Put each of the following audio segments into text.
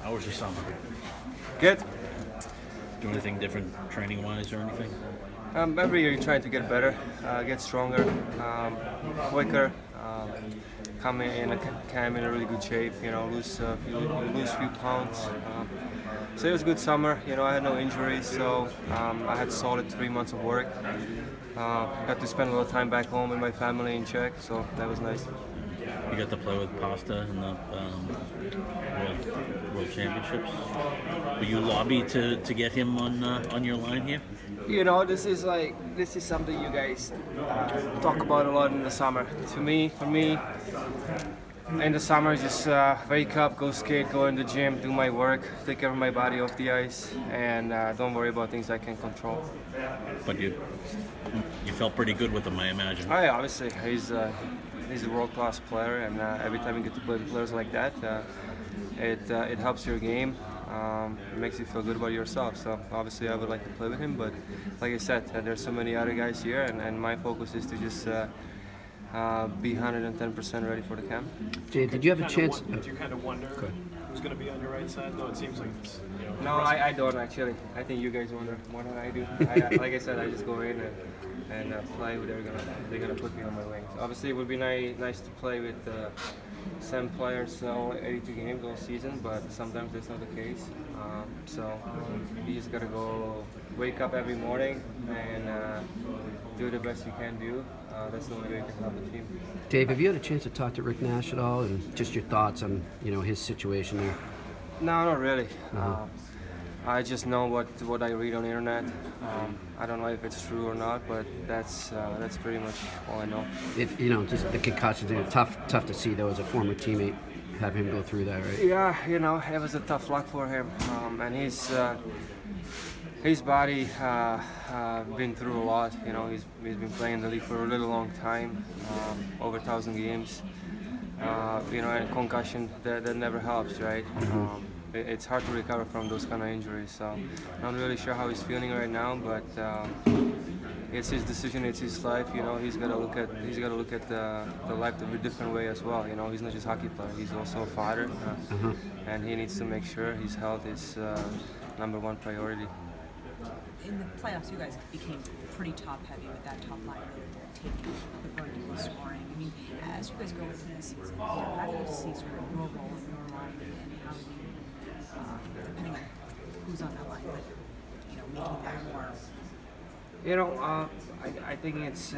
How was your summer? Good. Do anything different training-wise or anything? Every year you're trying to get better, get stronger, quicker, come in a camp in a really good shape, lose a few pounds. So it was a good summer, I had no injuries, so I had solid 3 months of work. Got to spend a lot of time back home with my family in Czech, so that was nice. You got to play with Pasta in the World Championships. Will you lobby to get him on your line here? This is something you guys talk about a lot in the summer. For me, in the summer, just wake up, go skate, go in the gym, do my work, take care of my body off the ice, and don't worry about things I can control. But you felt pretty good with him, I imagine. Oh, yeah, obviously, he's a world-class player, and every time you get to play with players like that, it helps your game. It makes you feel good about yourself. So obviously, I would like to play with him, but like I said, there's so many other guys here, and my focus is to just be 110% ready for the camp. Jay, did you have a chance? Do you kind of wonder who's going to be on your right side? Though it seems like it's, No, I don't actually. I think you guys wonder more than I do. Like I said, I just go in and play who they're gonna put me on my wings. Obviously, it would be nice to play with 7 players all 82 games all season, but sometimes that's not the case. So you just gotta go wake up every morning and do the best you can do. That's the only way you can help the team. Dave, have you had a chance to talk to Rick Nash at all, and just your thoughts on his situation there? No, not really. I just know what I read on the internet. I don't know if it's true or not, but that's pretty much all I know. If just the concussion thing, tough to see though as a former teammate, have him go through that, right? Yeah, it was a tough luck for him, and his body been through a lot. He's been playing in the league for a really long time, over 1,000 games. And concussion that never helps, right? It's hard to recover from those kind of injuries. So not really sure how he's feeling right now, but it's his decision, it's his life. He's got to look at the life in a different way as well. He's not just a hockey player; he's also a father, and he needs to make sure his health is #1 priority. In the playoffs, you guys became pretty top-heavy with that top line really taking the brunt of the scoring. I mean, as you guys go into this season, how do you see sort of your role in your line and how you, depending on who's on that line, making that more? I think it's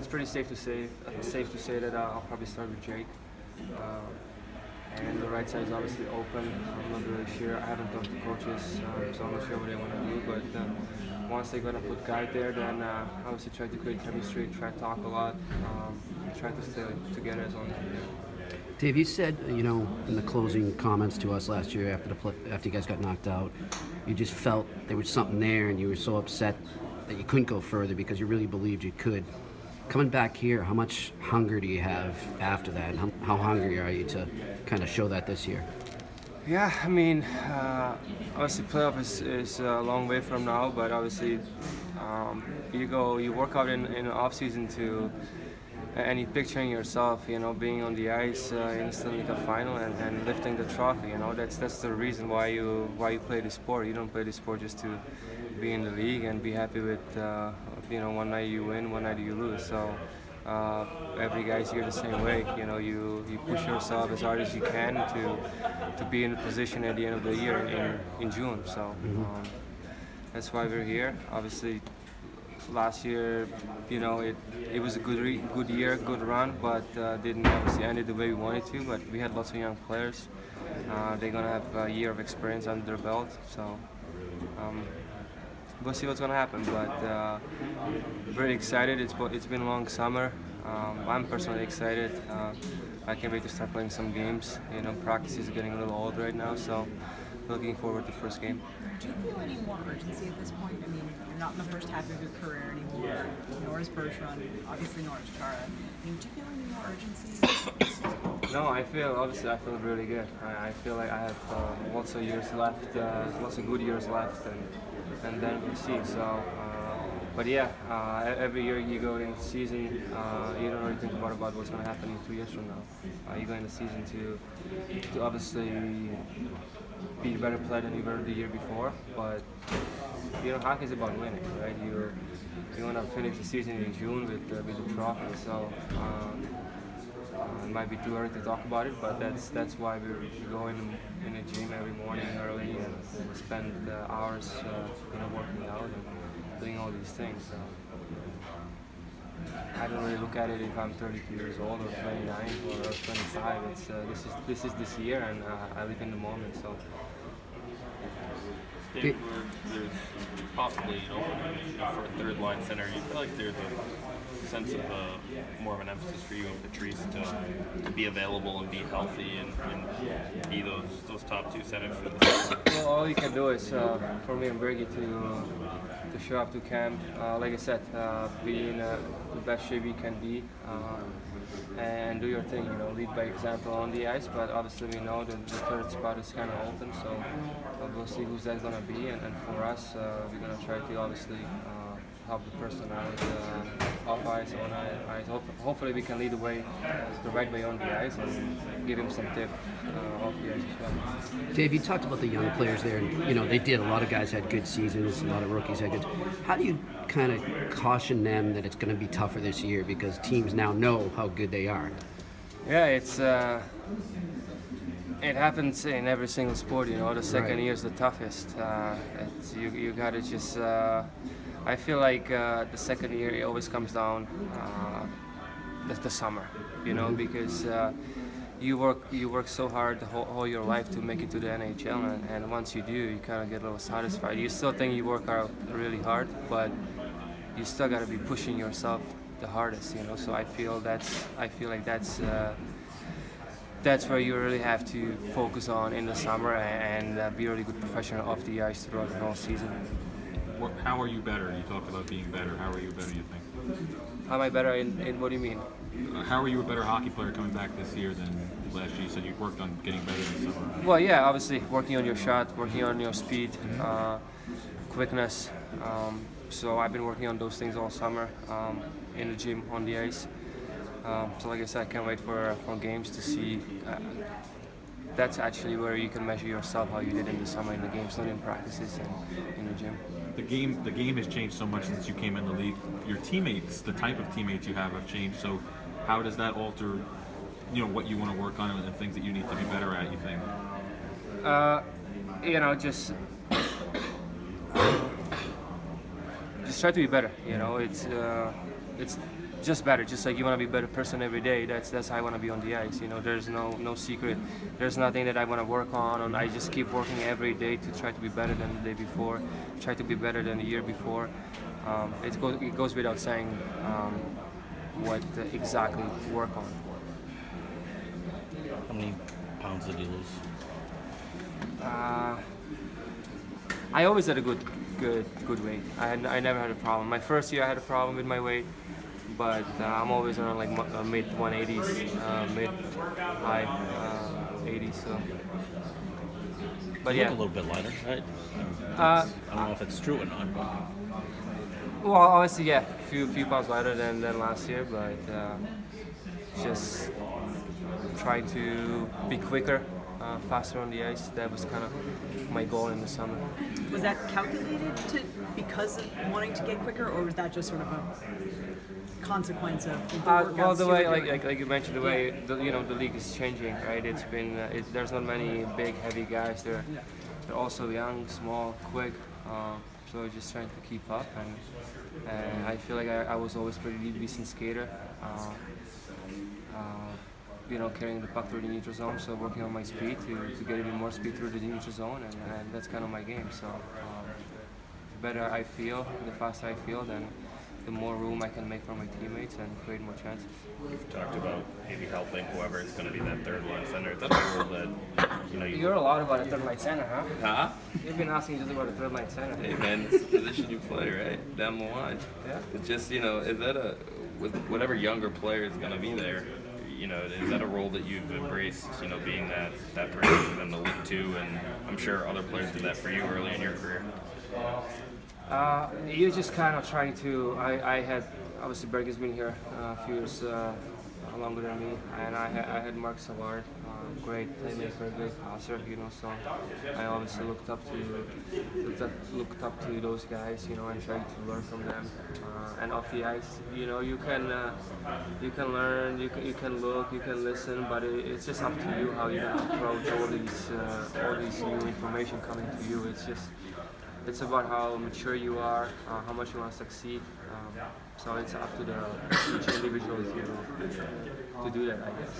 pretty safe to say that I'll probably start with Jake. And the right side is obviously open. I'm not really sure. I haven't talked to coaches, so I'm not sure what they want to do. But once they're going to put Guy there, then obviously try to create chemistry, try to talk a lot, try to stay together as long as we can. Dave, you said, in the closing comments to us last year after you guys got knocked out, you just felt there was something there, and you were so upset that you couldn't go further because you really believed you could. Coming back here, how much hunger do you have after that? And how hungry are you to kind of show that this year? Yeah, I mean, obviously playoff is a long way from now, but obviously you work out in the off-season and you picturing yourself, being on the ice in the Stanley Cup final and lifting the trophy. That's the reason why you play the sport. You don't play the sport just to be in the league and be happy with one night you win, one night you lose. So every guy's here the same way. You push yourself as hard as you can to be in a position at the end of the year in June. So that's why we're here. Obviously, last year, it was a good year, good run, but didn't obviously end it the way we wanted to. But we had lots of young players. They're gonna have a year of experience under their belt. So. We'll see what's going to happen, but very excited. It's been a long summer. I'm personally excited. I can't wait to start playing some games. Practice is getting a little old right now, so looking forward to the first game. Do you feel any more urgency at this point? I mean, you're not in the first half of your career anymore. Nor is Bertrand, obviously nor is Chara. I mean, do you feel any more urgency? No, I feel really good. I feel like I have lots of years left, lots of good years left, and then we'll see. So But yeah, every year you go in the season, you don't really think about what's going to happen in 2 years from now. You go in the season to obviously be a better player than you were the year before, but hockey is about winning, right? You want to finish the season in June with the trophy, so it might be too early to talk about it, but that's why we go in the gym every morning early and spend hours working out and doing all these things. So I don't really look at it if I'm 32 years old or 29 or 25. This is this year, and I live in the moment. So. Dave, there's possibly an opening for a third line center. You feel like there's a sense of more of an emphasis for you and Patrice to be available and be healthy and be those top two centers for the season? Well, all you can do is for me and Bergie to show up to camp. Like I said, be in the best shape you can be. And do your thing, lead by example on the ice, but obviously we know that the third spot is kind of open, so we'll see who's that's going to be, and for us, we're going to try to obviously help the person out off ice, on ice. Hopefully we can lead the right way on the ice and give him some tip off the ice as well. Dave, you talked about the young players there, and they did. A lot of guys had good seasons, a lot of rookies had good. How do you kind of caution them that it's going to be tougher this year because teams now know how good they are? Yeah, it happens in every single sport. The second year is the toughest. You got to just. I feel like the second year it always comes down the summer, because you work so hard all your life to make it to the NHL, and once you do, you kind of get a little satisfied. You still think you work out really hard, but you still got to be pushing yourself the hardest, So I feel like that's where you really have to focus on in the summer and be a really good professional off the ice throughout the whole season. How are you better? You talked about being better. How are you better, you think? How am I better in what do you mean? How are you a better hockey player coming back this year than last year? You said you worked on getting better this summer. Well, yeah, obviously working on your shot, working on your speed, quickness. So I've been working on those things all summer in the gym, on the ice. So like I said, I can't wait for games to see. That's actually where you can measure yourself, how you did in the summer in the games, not in practices and in the gym. The game has changed so much since you came in the league. Your teammates, the type of teammates you have changed. So how does that alter, what you want to work on and things that you need to be better at, you think? Just try to be better. It's just better. Just like you want to be a better person every day. That's how I want to be on the ice. There's no secret. There's nothing that I want to work on. I just keep working every day to try to be better than the day before. Try to be better than the year before. It goes without saying what exactly work on. How many pounds did you lose? I always had a good weight. I never had a problem. My first year I had a problem with my weight, but I'm always around like mid 180s, mid high 80s. So, but You yeah, look a little bit lighter, right? I don't know if it's true or not. But well, obviously, yeah, few pounds lighter than last year, but just trying to be quicker, faster on the ice. That was kind of my goal in the summer. Was that calculated because of wanting to get quicker, or was that just sort of a consequence of the workouts? Well, the way, you were doing? like you mentioned, the way the league is changing, right? It's been there's not many big, heavy guys. They're also young, small, quick. So just trying to keep up, and I feel like I was always pretty decent skater. Carrying the puck through the neutral zone, so working on my speed to get even more speed through the neutral zone, and that's kind of my game. So the better I feel, the faster I feel, then the more room I can make for my teammates and create more chances. You've talked about maybe helping whoever is going to be that third line center. Is that a role that You heard a lot about a third line center, huh? Huh? You've been asking just about a third line center. Hey man, it's the position you play, right? Down the line. Yeah. It's just, is that with whatever younger player is going to be there, is that a role that you've embraced, being that person in the league too? And I'm sure other players did that for you early in your career. You're just kind of trying to. I had obviously Berg has been here a few years longer than me, and I had Mark Savard, great playmaker, great passer, you know. So I obviously looked up to those guys, you know, and tried to learn from them. And off the ice, you know, you can learn, you can look, you can listen, but it's just up to you how you approach all these new information coming to you. It's about how mature you are, how much you want to succeed. So it's up to each individual to do that, I guess.